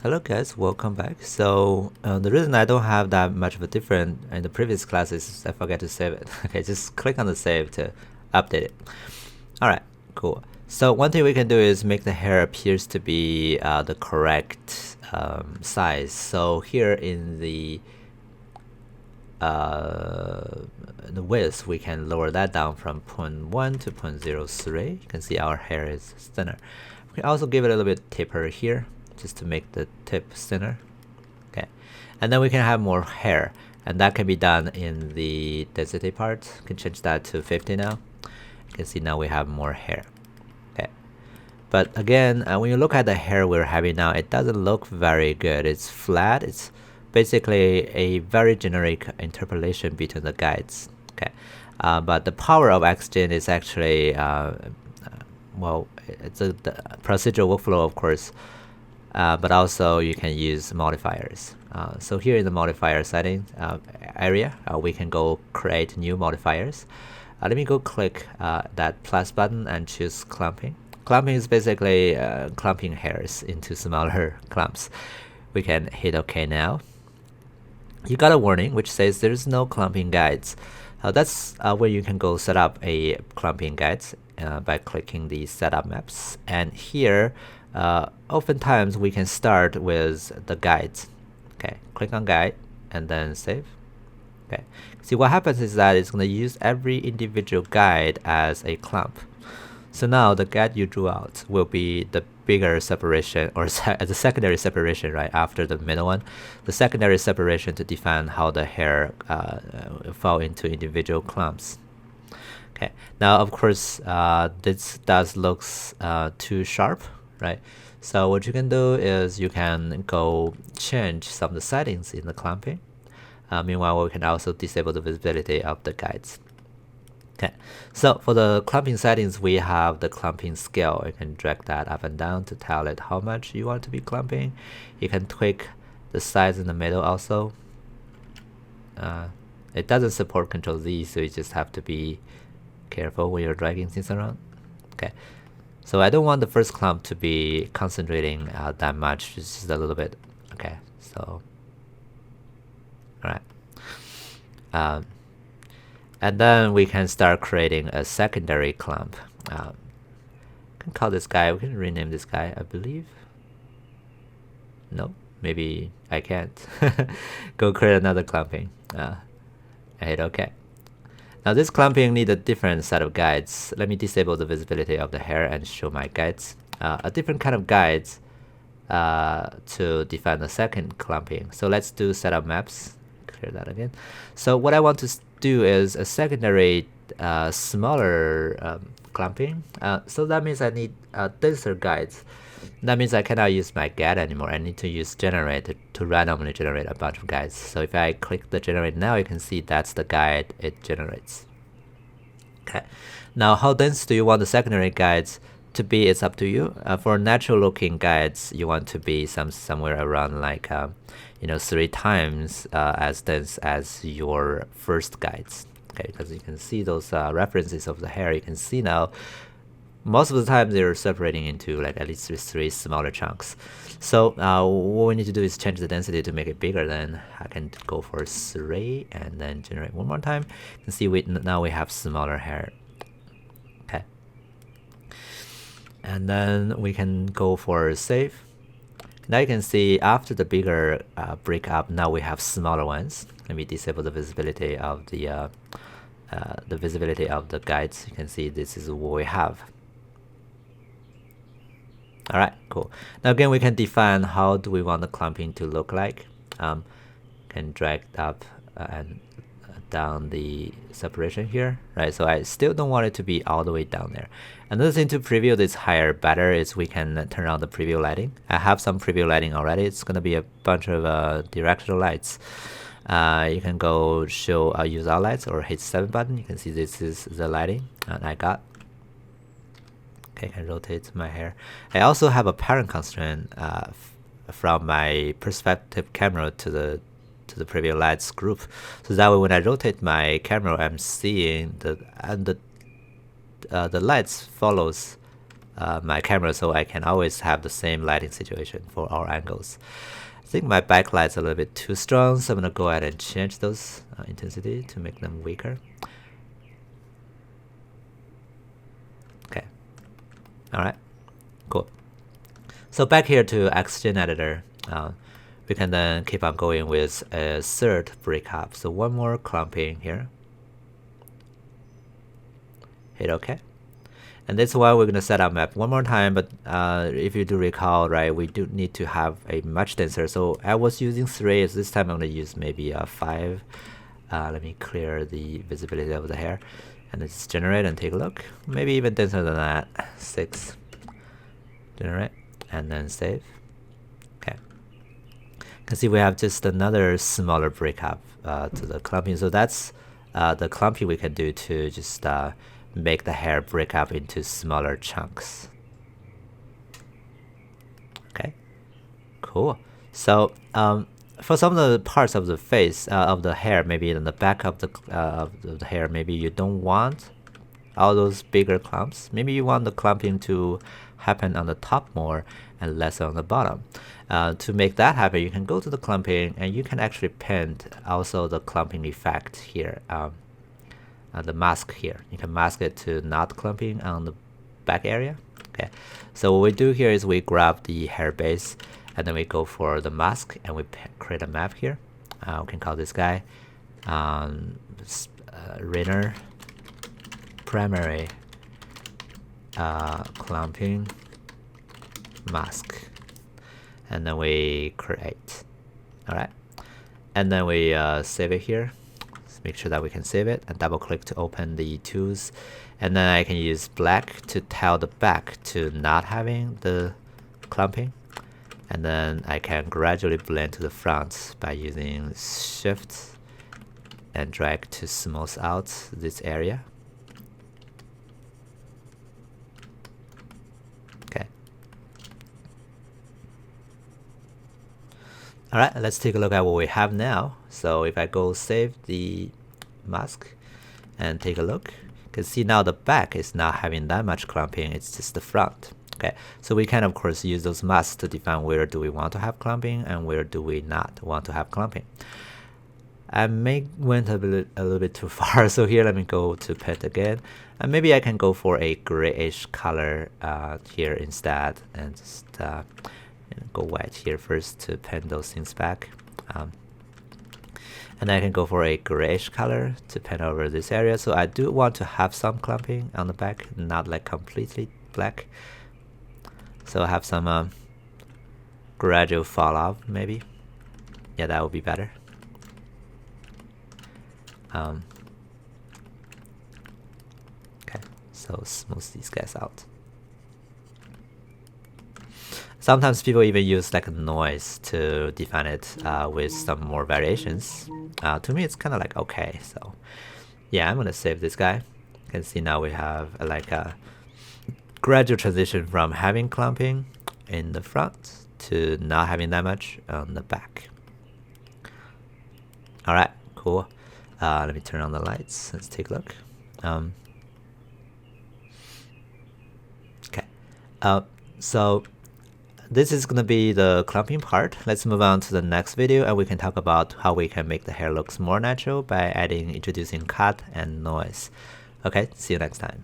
Hello guys, welcome back. So the reason I don't have that much of a difference in the previous class is I forget to save it. Okay, just click on the save to update it. Alright, cool. So one thing we can do is make the hair appears to be the correct size. So here in the width, we can lower that down from 0.1 to 0.03. You can see our hair is thinner. We can also give it a little bit taper here, just to make the tip thinner. Okay, and then we can have more hair, and that can be done in the density part. You can change that to 50 now. You can see now we have more hair. Okay, but again, when you look at the hair we're having now, it doesn't look very good. It's flat. It's basically a very generic interpolation between the guides. Okay, but the power of Xgen is actually well, it's the procedural workflow, of course. But also you can use modifiers. So here in the modifier setting area, we can go create new modifiers. Let me go click that plus button and choose clumping. Clumping is basically clumping hairs into smaller clumps. We can hit OK now. You got a warning which says there's no clumping guides. That's where you can go set up a clumping guides by clicking the setup maps. And here oftentimes we can start with the guides. Okay, click on guide and then save. Okay, see what happens is that it's going to use every individual guide as a clump. So now the guide you drew out will be the bigger separation, or the secondary separation, right after the middle one. The secondary separation to define how the hair fall into individual clumps. Okay, now of course this does looks too sharp, right? So what you can do is you can go change some of the settings in the clumping. Meanwhile, we can also disable the visibility of the guides. Okay, so for the clumping settings, we have the clumping scale. You can drag that up and down to tell it how much you want to be clumping. You can tweak the size in the middle also. It doesn't support Control Z, so you just have to be careful when you're dragging things around. Okay, so I don't want the first clump to be concentrating that much, just a little bit. Okay, so alright. And then we can start creating a secondary clump. We can call this guy, we can rename this guy, I believe. No, maybe I can't. Go create another clumping. I hit OK. Now this clumping needs a different set of guides. Let me disable the visibility of the hair and show my guides. A different kind of guides to define the second clumping. So let's do setup maps. Clear that again. So what I want to do is a secondary smaller clumping. So that means I need denser guides. That means I cannot use my guide anymore. I need to use generate to randomly generate a bunch of guides. So if I click the generate now, you can see that's the guide it generates. Okay. Now how dense do you want the secondary guides to be? It's up to you. For natural looking guides, you want to be somewhere around like 3 times as dense as your first guides. Okay, because you can see those references of the hair. You can see now most of the time they're separating into like at least 3 smaller chunks. So what we need to do is change the density to make it bigger. Then I can go for 3 and then generate one more time. You can see now we have smaller hair. Okay, and then we can go for save. Now you can see after the bigger break up, now we have smaller ones. Let me disable the visibility of the visibility of the guides. You can see this is what we have. All right, cool. Now again, we can define how do we want the clumping to look like. Can drag up and down the separation here, right? So I still don't want it to be all the way down there. Another thing to preview this higher better is we can turn on the preview lighting. I have some preview lighting already. It's going to be a bunch of directional lights. You can go show use all lights or hit 7 button. You can see this is the lighting I got. Okay, I can rotate my hair. I also have a parent constraint from my perspective camera to the preview lights group, so that way when I rotate my camera, I'm seeing the lights follows my camera, so I can always have the same lighting situation for all angles. I think my backlight's a little bit too strong, so I'm gonna go ahead and change those intensity to make them weaker. Okay. All right. Cool. So back here to Xgen editor, we can then keep on going with a third breakup. So one more clumping here. Hit OK. And that's why we're going to set our map one more time. But if you do recall, right, we do need to have a much denser. So I was using 3. This time I'm going to use maybe 5. Let me clear the visibility of the hair. And let's generate and take a look. Maybe even denser than that. 6. Generate. And then save. Okay. You can see we have just another smaller breakup to the clumping. So that's the clumping we can do to just make the hair break up into smaller chunks. Okay, cool. So for some of the parts of the face of the hair, maybe in the back of the hair, maybe you don't want all those bigger clumps. Maybe you want the clumping to happen on the top more and less on the bottom. To make that happen, you can go to the clumping and you can actually paint also the clumping effect here. The mask here, you can mask it to not clumping on the back area. Okay, so what we do here is we grab the hair base and then we go for the mask and we create a map here. We can call this guy Rainer primary clumping mask, and then we create. All right, and then we save it here. Make sure that we can save it and double click to open the tools, and then I can use black to tell the back to not having the clumping, and then I can gradually blend to the front by using shift and drag to smooth out this area. Okay. All right, let's take a look at what we have now. So if I go save the mask and take a look, you can see now the back is not having that much clumping, it's just the front. Okay, so we can of course use those masks to define where do we want to have clumping and where do we not want to have clumping. I went a little bit too far, so here let me go to pet again, and maybe I can go for a grayish color here instead, and just go white here first to pen those things back. And I can go for a grayish color to pen over this area. So I do want to have some clumping on the back, not like completely black. So I have some gradual fall off maybe. Yeah, that would be better. Okay, so smooth these guys out. Sometimes people even use like a noise to define it with some more variations. To me, it's kind of like okay. So yeah, I'm gonna save this guy. You can see now we have like a gradual transition from having clumping in the front to not having that much on the back. All right, cool. Let me turn on the lights. Let's take a look. Okay. So this is going to be the clumping part. Let's move on to the next video and we can talk about how we can make the hair looks more natural by introducing cut and noise. Okay, see you next time.